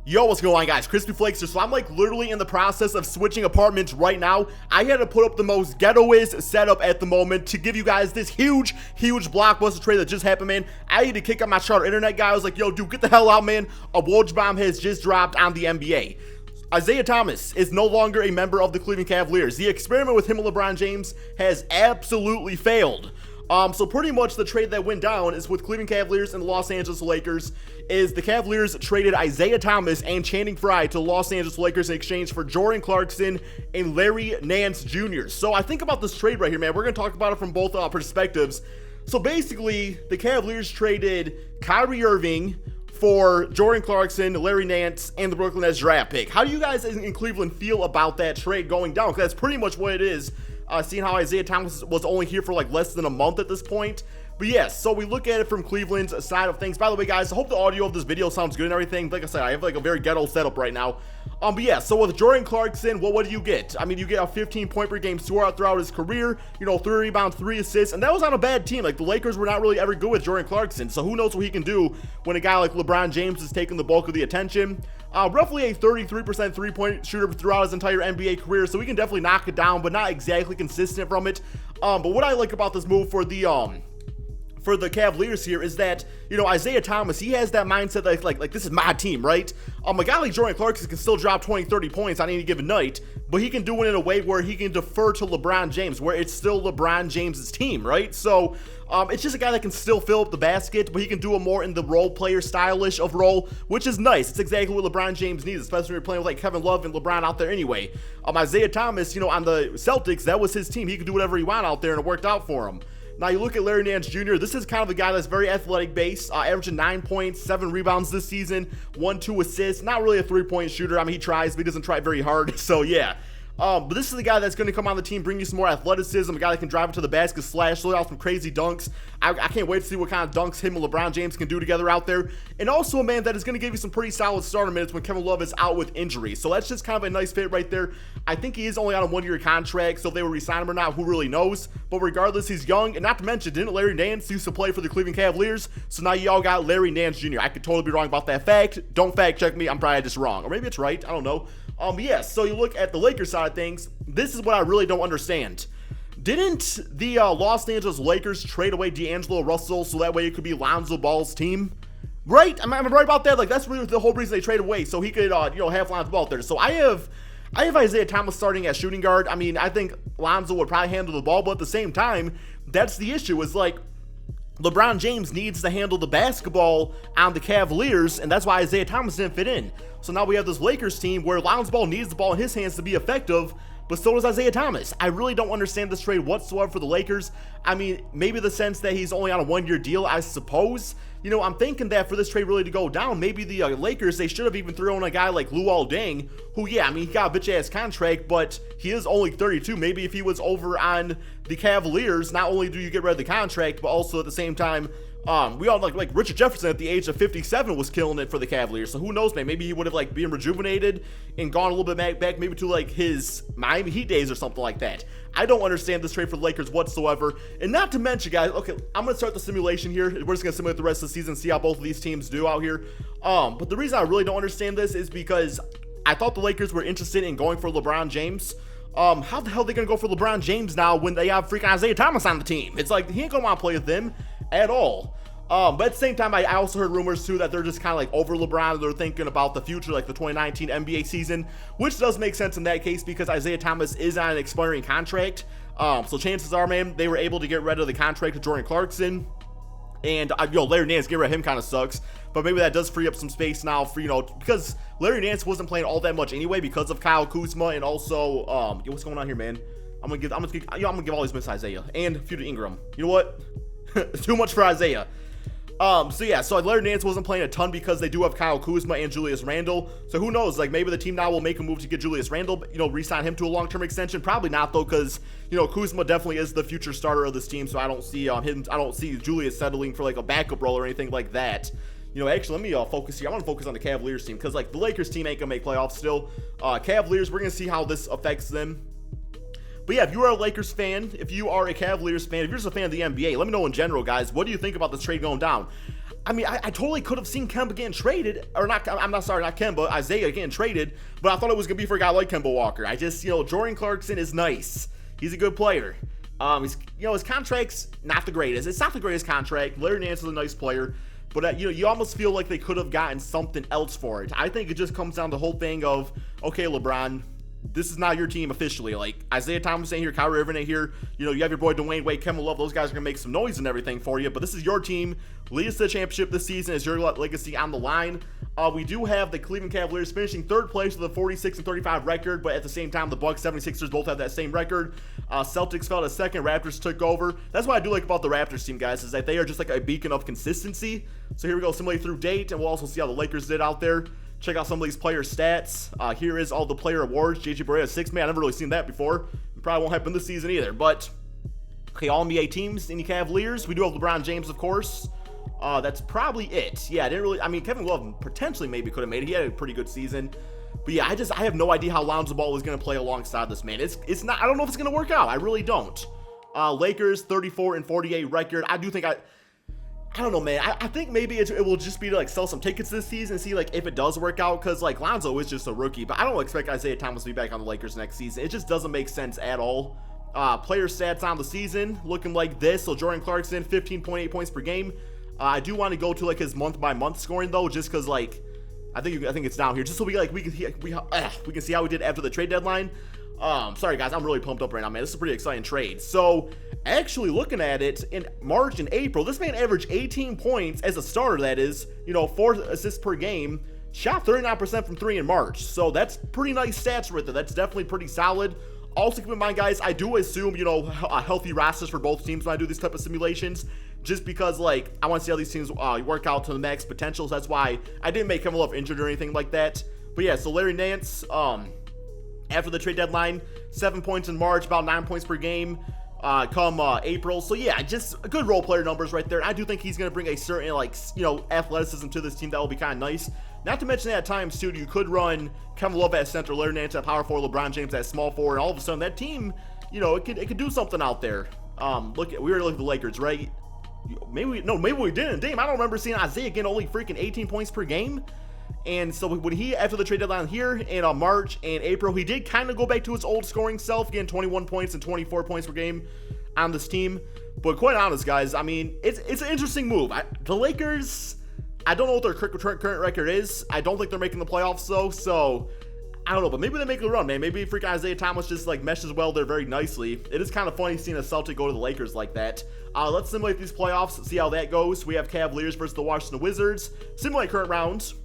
Yo, what's going on, guys? KrispyFlakes here. So I'm like literally in the process of switching apartments right now. I had to put up the most ghettoest setup at the moment to give you guys this huge blockbuster trade that just happened, man. I had to kick up my charter internet guy. I was like, yo, dude, get the hell out, man. A Woj bomb has just dropped on the NBA. Isaiah Thomas is no longer a member of the Cleveland Cavaliers. The experiment with him and LeBron James has absolutely failed. So pretty much the trade that went down is with Cleveland Cavaliers and the Los Angeles Lakers is the Cavaliers traded Isaiah Thomas and Channing Frye to the Los Angeles Lakers in exchange for Jordan Clarkson and Larry Nance Jr. So I think about this trade right here, man. We're going to talk about it from both perspectives. So basically, the Cavaliers traded Kyrie Irving for Jordan Clarkson, Larry Nance, and the Brooklyn Nets draft pick. How do you guys in Cleveland feel about that trade going down? Because that's pretty much what it is. Seeing how Isaiah Thomas was only here for like less than a month at this point. But yes, so we look at it from Cleveland's side of things. By the way, guys, I hope the audio of this video sounds good and everything. Like I said, I have like a very ghetto setup right now. But yeah, so with Jordan Clarkson, what do you get? I mean, you get a 15-point per game scorer throughout his career, you know, 3 rebounds, 3 assists, and that was on a bad team. Like, the Lakers were not really ever good with Jordan Clarkson, so who knows what he can do when a guy like LeBron James is taking the bulk of the attention. Roughly a 33% three-point shooter throughout his entire NBA career, so he can definitely knock it down, but not exactly consistent from it. But what I like about this move for the Cavaliers here is that, you know, Isaiah Thomas, he has that mindset that like this is my team, right? A guy like Jordan Clarkson can still drop 20, 30 points on any given night, but he can do it in a way where he can defer to LeBron James, where it's still LeBron James's team, right? So it's just a guy that can still fill up the basket, but he can do it more in the role player stylish of role, which is nice. It's exactly what LeBron James needs, especially when you're playing with like Kevin Love and LeBron out there anyway. Isaiah Thomas, you know, on the Celtics, that was his team. He could do whatever he wanted out there, and it worked out for him. Now, you look at Larry Nance Jr., this is kind of a guy that's very athletic based, averaging 9 points, 7 rebounds this season, 1-2 assists, not really a three-point shooter. I mean, he tries, but he doesn't try very hard, so yeah. But this is the guy that's going to come on the team, bring you some more athleticism, a guy that can drive it to the basket, slash, throw out some crazy dunks. I can't wait to see what kind of dunks him and LeBron James can do together out there. And also a man that is going to give you some pretty solid starter minutes when Kevin Love is out with injury. So that's just kind of a nice fit right there. I think he is only on a 1-year contract, so if they will re-sign him or not, who really knows? But regardless, he's young, and not to mention, didn't Larry Nance used to play for the Cleveland Cavaliers? So now y'all got Larry Nance Jr. I could totally be wrong about that fact. Don't fact check me. I'm probably just wrong. Or maybe it's right. I don't know. Yes, so you look at the Lakers side of things. This is what I really don't understand. Didn't the Los Angeles Lakers trade away D'Angelo Russell so that way it could be Lonzo Ball's team? Right? Am I right about that? Like, that's really the whole reason they traded away, so he could, you know, have Lonzo Ball there. So I have Isaiah Thomas starting at shooting guard. I mean, I think Lonzo would probably handle the ball, but at the same time, that's the issue, is like, LeBron James needs to handle the basketball on the Cavaliers, and that's why Isaiah Thomas didn't fit in. So now we have this Lakers team where Lonzo Ball needs the ball in his hands to be effective, but so does Isaiah Thomas. I really don't understand this trade whatsoever for the Lakers. I mean, maybe the sense that he's only on a 1-year deal, I suppose. You know, I'm thinking that for this trade really to go down, maybe the Lakers, they should have even thrown a guy like Luol Deng, who, yeah, I mean, he got a bitch-ass contract, but he is only 32. Maybe if he was over on the Cavaliers, not only do you get rid of the contract, but also at the same time, we all like Richard Jefferson at the age of 57 was killing it for the Cavaliers. So who knows, man? Maybe he would have like been rejuvenated and gone a little bit back maybe to like his Miami Heat days or something like that. I don't understand this trade for the Lakers whatsoever. And not to mention, guys, okay, I'm going to start the simulation here. We're just going to simulate the rest of the season, see how both of these teams do out here. But the reason I really don't understand this is because I thought the Lakers were interested in going for LeBron James. How the hell are they going to go for LeBron James now when they have freaking Isaiah Thomas on the team? It's like, he ain't going to want to play with them at all. But at the same time, I also heard rumors too that they're just kind of like over LeBron. They're thinking about the future, like the 2019 NBA season, which does make sense in that case because Isaiah Thomas is on an expiring contract. So chances are, man, they were able to get rid of the contract of Jordan Clarkson. And, Larry Nance, get rid of him kind of sucks. But maybe that does free up some space now for, you know, because Larry Nance wasn't playing all that much anyway because of Kyle Kuzma and also, what's going on here, man? I'm gonna give all these minutes to Isaiah and Future Ingram. You know what? Too much for Isaiah. So Larry Nance wasn't playing a ton because they do have Kyle Kuzma and Julius Randle. So who knows? Like, maybe the team now will make a move to get Julius Randle, you know, re-sign him to a long-term extension. Probably not though, because, you know, Kuzma definitely is the future starter of this team. So I don't see I don't see Julius settling for like a backup role or anything like that. You know, actually, let me focus here. I want to focus on the Cavaliers team because like the Lakers team ain't gonna make playoffs still. Cavaliers, we're gonna see how this affects them. But yeah, if you are a Lakers fan, if you are a Cavaliers fan, if you're just a fan of the NBA, let me know in general, guys. What do you think about this trade going down? I mean, I totally could have seen Kemba getting traded, or not. I'm not sorry, not Kemba, Isaiah getting traded, but I thought it was gonna be for a guy like Kemba Walker. I just, Jordan Clarkson is nice. He's a good player. His contract's not the greatest. It's not the greatest contract. Larry Nance is a nice player, but you almost feel like they could have gotten something else for it. I think it just comes down to the whole thing of, okay, LeBron, this is not your team officially. Like, Isaiah Thomas ain't here, Kyrie Irving ain't here. You have your boy Dwayne Wade, Kevin Love. Those guys are going to make some noise and everything for you. But this is your team. Lead us to the championship this season. Is your legacy on the line. We do have the Cleveland Cavaliers finishing third place with a 46-35 record. But at the same time, the Bucks, 76ers both have that same record. Celtics fell to second. Raptors took over. That's what I do like about the Raptors team, guys, is that they are just like a beacon of consistency. So here we go, simulate through date. And we'll also see how the Lakers did out there. Check out some of these player stats. Here is all the player awards. JJ Barea, 6 man. I've never really seen that before. It probably won't happen this season either. But, okay, all NBA teams in the Cavaliers. We do have LeBron James, of course. That's probably it. Yeah, Kevin Love potentially maybe could have made it. He had a pretty good season. But yeah, I have no idea how Lonzo Ball is going to play alongside this man. It's not, I don't know if it's going to work out. I really don't. Lakers, 34-48 record. I do think I don't know, man. I think maybe it will just be to, like, sell some tickets this season and see, like, if it does work out. Because, like, Lonzo is just a rookie. But I don't expect Isaiah Thomas to be back on the Lakers next season. It just doesn't make sense at all. Player stats on the season looking like this. So, Jordan Clarkson, 15.8 points per game. I do want to go to, like, his month-by-month scoring, though. Just because, like, I think it's down here. Just so we can see how we did after the trade deadline. Sorry, guys. I'm really pumped up right now, man. This is a pretty exciting trade. So, actually looking at it, in March and April, this man averaged 18 points as a starter, that is, 4 assists per game, shot 39% from 3 in March. So, that's pretty nice stats right there. That's definitely pretty solid. Also, keep in mind, guys, I do assume, healthy rosters for both teams when I do these type of simulations, just because, like, I want to see how these teams work out to the max potential. So that's why I didn't make Kevin Love injured or anything like that. But yeah, so Larry Nance, after the trade deadline, 7 points in March, about 9 points per game come April. So yeah, just good role player numbers right there. I do think he's going to bring a certain, athleticism to this team that will be kind of nice. Not to mention that at times, too, you could run Kevin Love at center, Larry Nance at power forward, LeBron James at small forward, and all of a sudden that team, it could do something out there. We already looked at the Lakers, right? Maybe we didn't. Damn, I don't remember seeing Isaiah getting only freaking 18 points per game. And so when after the trade deadline here in March and April, he did kind of go back to his old scoring self, getting 21 points and 24 points per game on this team. But quite honest, guys, I mean, it's an interesting move. The Lakers, I don't know what their current record is. I don't think they're making the playoffs, though. So I don't know, but maybe they make a run, man. Maybe freaking Isaiah Thomas just, like, meshes well there very nicely. It is kind of funny seeing a Celtic go to the Lakers like that. Let's simulate these playoffs, see how that goes. We have Cavaliers versus the Washington Wizards. Simulate current rounds.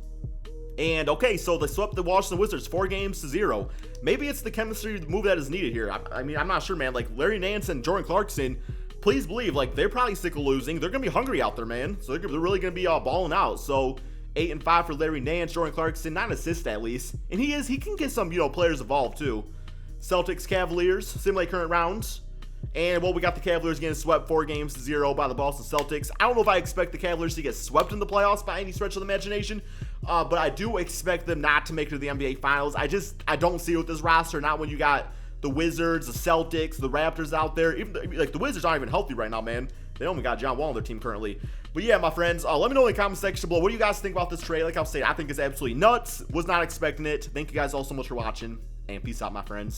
And, okay, so they swept the Washington Wizards 4-0. Maybe it's the chemistry move that is needed here. I mean, I'm not sure, man. Like, Larry Nance and Jordan Clarkson, please believe, like, they're probably sick of losing. They're going to be hungry out there, man. So they're really going to be balling out. So 8-5 for Larry Nance, Jordan Clarkson, 9 assists at least. And he can get some, players involved too. Celtics, Cavaliers, simulate current rounds. And, well, we got the Cavaliers getting swept 4-0 by the Boston Celtics. I don't know if I expect the Cavaliers to get swept in the playoffs by any stretch of the imagination. But I do expect them not to make it to the NBA Finals. I don't see it with this roster. Not when you got the Wizards, the Celtics, the Raptors out there. Even the Wizards aren't even healthy right now, man. They only got John Wall on their team currently. But yeah, my friends, let me know in the comment section below. What do you guys think about this trade? Like I was saying, I think it's absolutely nuts. Was not expecting it. Thank you guys all so much for watching. And peace out, my friends.